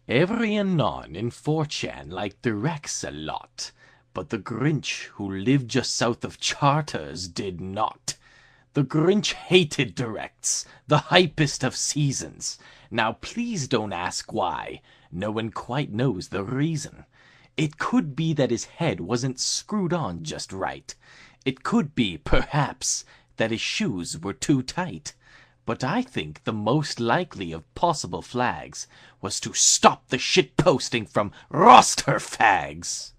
Every Anon in 4chan liked directs a lot, but the Grinch, who lived just south of Charters, did not. The Grinch hated directs, the hypest of seasons. Now please don't ask why. No one quite knows the reason. It could be that his head wasn't screwed on just right. It could be, perhaps, that his shoes were too tight. But I think the most likely of possible flags was to stop the shit posting from roster fags.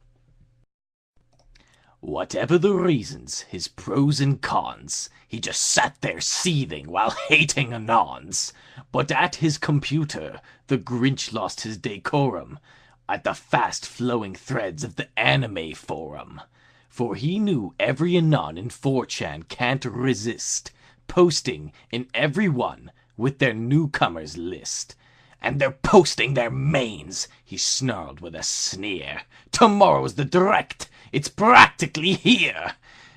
Whatever the reasons, his pros and cons, he just sat there seething while hating Anons. But at his computer, the Grinch lost his decorum at the fast-flowing threads of the anime forum. For he knew every Anon in 4chan can't resist posting in every one with their newcomers list. And they're posting their mains, he snarled with a sneer. Tomorrow's the direct, it's practically here.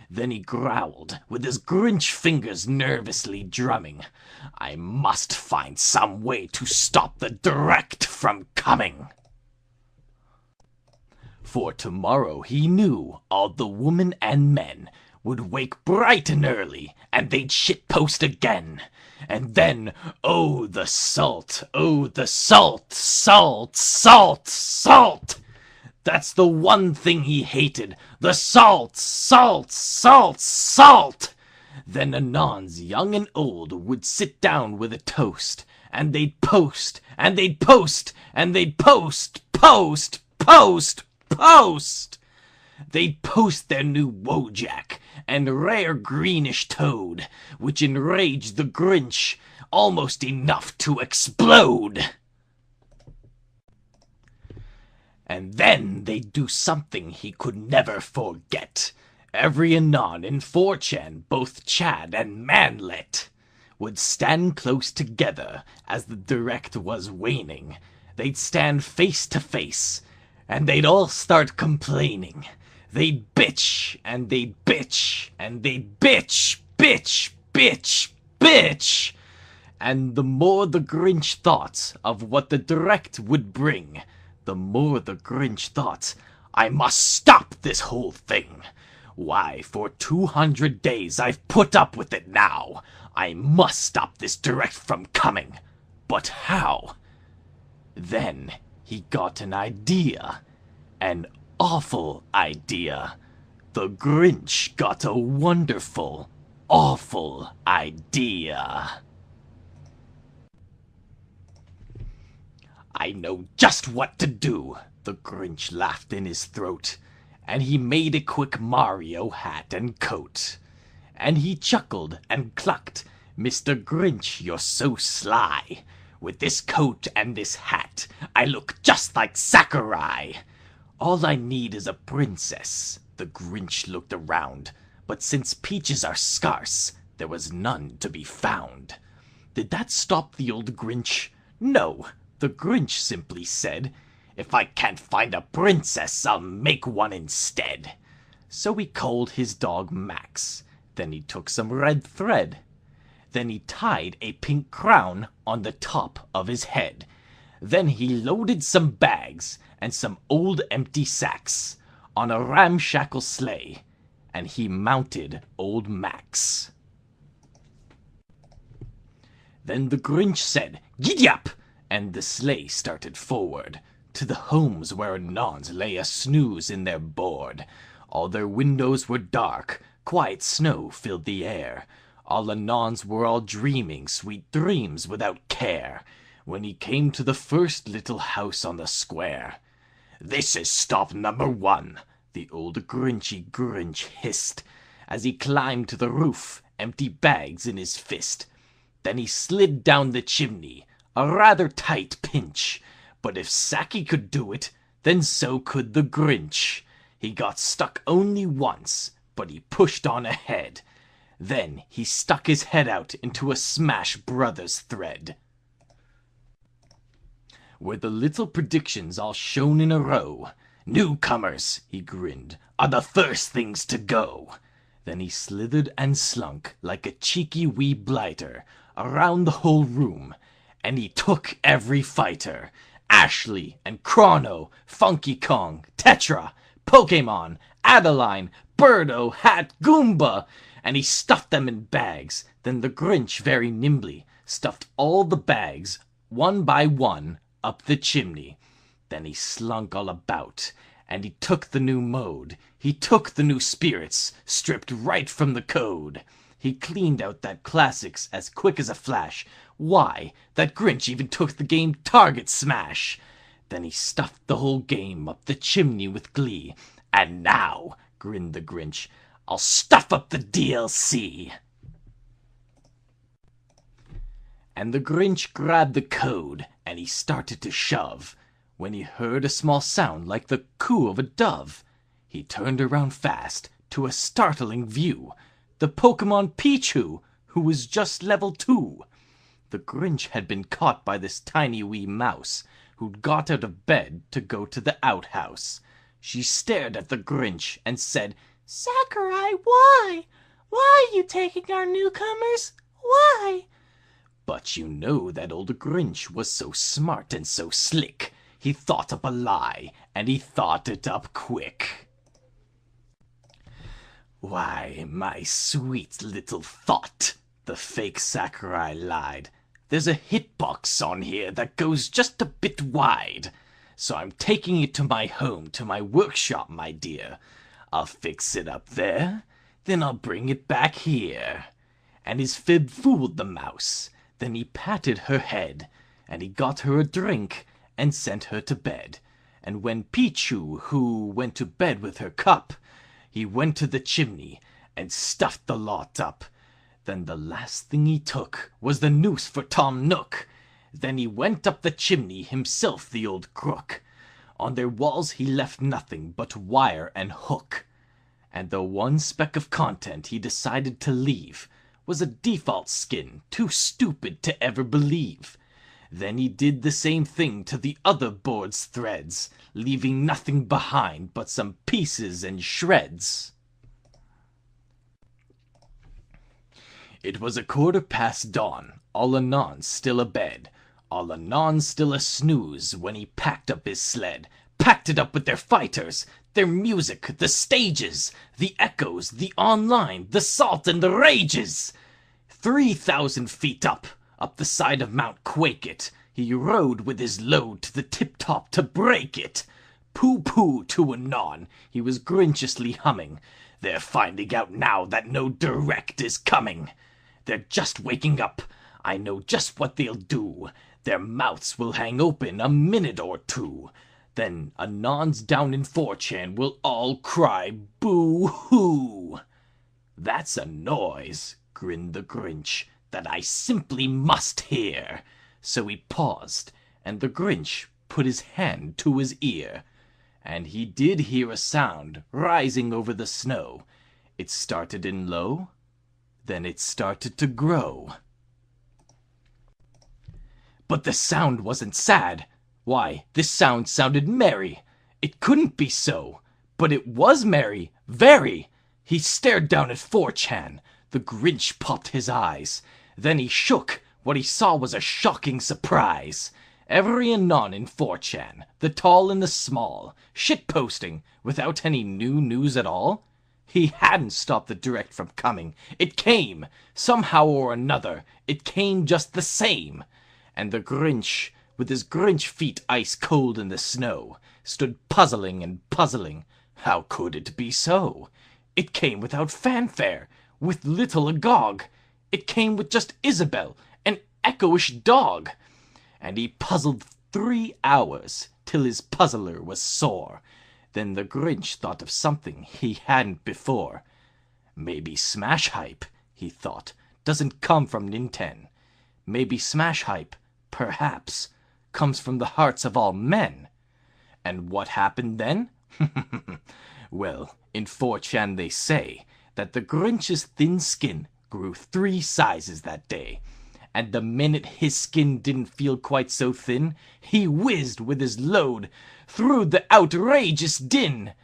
Then he growled, with his Grinch fingers nervously drumming. I must find some way to stop the direct from coming. For tomorrow he knew all the women and men would wake bright and early, and they'd shitpost again. And then, oh the salt, salt, salt! That's the one thing he hated, the salt! Then Anons, young and old, would sit down with a toast, and they'd post, and they'd post, and they'd post! They'd post their new Wojak and rare greenish toad, which enraged the Grinch almost enough to explode. And then they'd do something he could never forget. Every Anon in 4chan, both Chad and Manlet, would stand close together as the direct was waning. They'd stand face to face, and they'd all start complaining. They'd bitch, and they'd bitch, and they'd bitch. And the more the Grinch thought of what the direct would bring, the more the Grinch thought, I must stop this whole thing. Why, for 200 days I've put up with it now. I must stop this direct from coming. But how? Then he got an idea. An awful idea. The Grinch got a wonderful, awful idea. I know just what to do, the Grinch laughed in his throat, and he made a quick Mario hat and coat. And he chuckled and clucked, Mr. Grinch, you're so sly. With this coat and this hat, I look just like Sakurai. All I need is a princess. The Grinch looked around, but since peaches are scarce, there was none to be found. Did that stop the old Grinch? No, the Grinch simply said, if I can't find a princess, I'll make one instead. So he called his dog Max. Then he took some red thread. Then he tied a pink crown on the top of his head. Then he loaded some bags and some old empty sacks on a ramshackle sleigh, and he mounted old Max. Then the Grinch said, "Giddy up!" and the sleigh started forward to the homes where Anons lay asnooze in their board. All their windows were dark, quiet snow filled the air. All Anons were all dreaming sweet dreams without care, when he came to the first little house on the square. "This is stop number 1, the old Grinchy Grinch hissed, as he climbed to the roof, empty bags in his fist. Then he slid down the chimney, a rather tight pinch, but if Sacky could do it, then so could the Grinch. He got stuck only once, but he pushed on ahead. Then he stuck his head out into a Smash Brothers thread, where the little predictions all shone in a row. "Newcomers," he grinned, "are the first things to go." Then he slithered and slunk like a cheeky wee blighter around the whole room, and he took every fighter Ashley and Chrono, Funky Kong, Tetra, Pokemon, Adeline, Birdo, Hat, Goomba, and he stuffed them in bags. Then the Grinch very nimbly stuffed all the bags, one by one, up the chimney. Then he slunk all about, and he took the new mode. He took the new spirits, stripped right from the code. He cleaned out that classics as quick as a flash. Why, that Grinch even took the game Target Smash. Then he stuffed the whole game up the chimney with glee. And now, grinned the Grinch, I'll stuff up the DLC. And the Grinch grabbed the code, and he started to shove, when he heard a small sound like the coo of a dove. He turned around fast, to a startling view, the Pokemon Pichu, who was just level 2. The Grinch had been caught by this tiny wee mouse, who'd got out of bed to go to the outhouse. She stared at the Grinch and said, "Sakurai, why? Why are you taking our newcomers? Why?" But you know that old Grinch was so smart and so slick. He thought up a lie, and he thought it up quick. "Why, my sweet little thought," the fake Sakurai lied. "There's a hitbox on here that goes just a bit wide. So I'm taking it to my home, to my workshop, my dear. I'll fix it up there, then I'll bring it back here." And his fib fooled the mouse. Then he patted her head, and he got her a drink, and sent her to bed. And when Pichu, who went to bed with her cup, he went to the chimney, and stuffed the lot up. Then the last thing he took was the noose for Tom Nook. Then he went up the chimney himself, the old crook. On their walls he left nothing but wire and hook. And the one speck of content he decided to leave was a default skin too stupid to ever believe. Then he did the same thing to the other board's threads, leaving nothing behind but some pieces and shreds. It was 1:15 dawn, all Anons still abed, all Anons still a snooze, when he packed up his sled, packed it up with their fighters, their music, the stages, the echoes, the online, the salt and the rages. 3,000 feet up the side of Mount Quake-It, he rode with his load to the tip-top to break it. Pooh-pooh to anon, he was grinchiously humming. They're finding out now that no direct is coming. They're just waking up, I know just what they'll do. Their mouths will hang open a minute or two. Then Anons down in 4chan will all cry boo-hoo. "That's a noise," grinned the Grinch, "that I simply must hear." So he paused, and the Grinch put his hand to his ear. And he did hear a sound rising over the snow. It started in low, then it started to grow. But the sound wasn't sad. Why, this sound sounded merry. It couldn't be so, but it was merry, very. He stared down at 4chan. The Grinch popped his eyes. Then he shook. What he saw was a shocking surprise. Every anon in 4chan, the tall and the small, shitposting without any new news at all. He hadn't stopped the direct from coming. It came, somehow or another. It came just the same. And the Grinch, with his Grinch feet ice cold in the snow, stood puzzling and puzzling. How could it be so? It came without fanfare, with little agog. It came with just Isabel, an echoish dog. And he puzzled 3 hours, till his puzzler was sore. Then the Grinch thought of something he hadn't before. Maybe Smash Hype, he thought, doesn't come from Ninten. Maybe Smash Hype, perhaps, comes from the hearts of all men. And what happened then? Well, in 4chan they say that the Grinch's thin skin grew 3 sizes that day. And the minute his skin didn't feel quite so thin, he whizzed with his load through the outrageous din.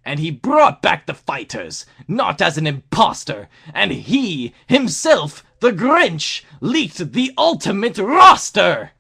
And he brought back the fighters, not as an imposter, and he, himself, the Grinch, leaked the ultimate roster!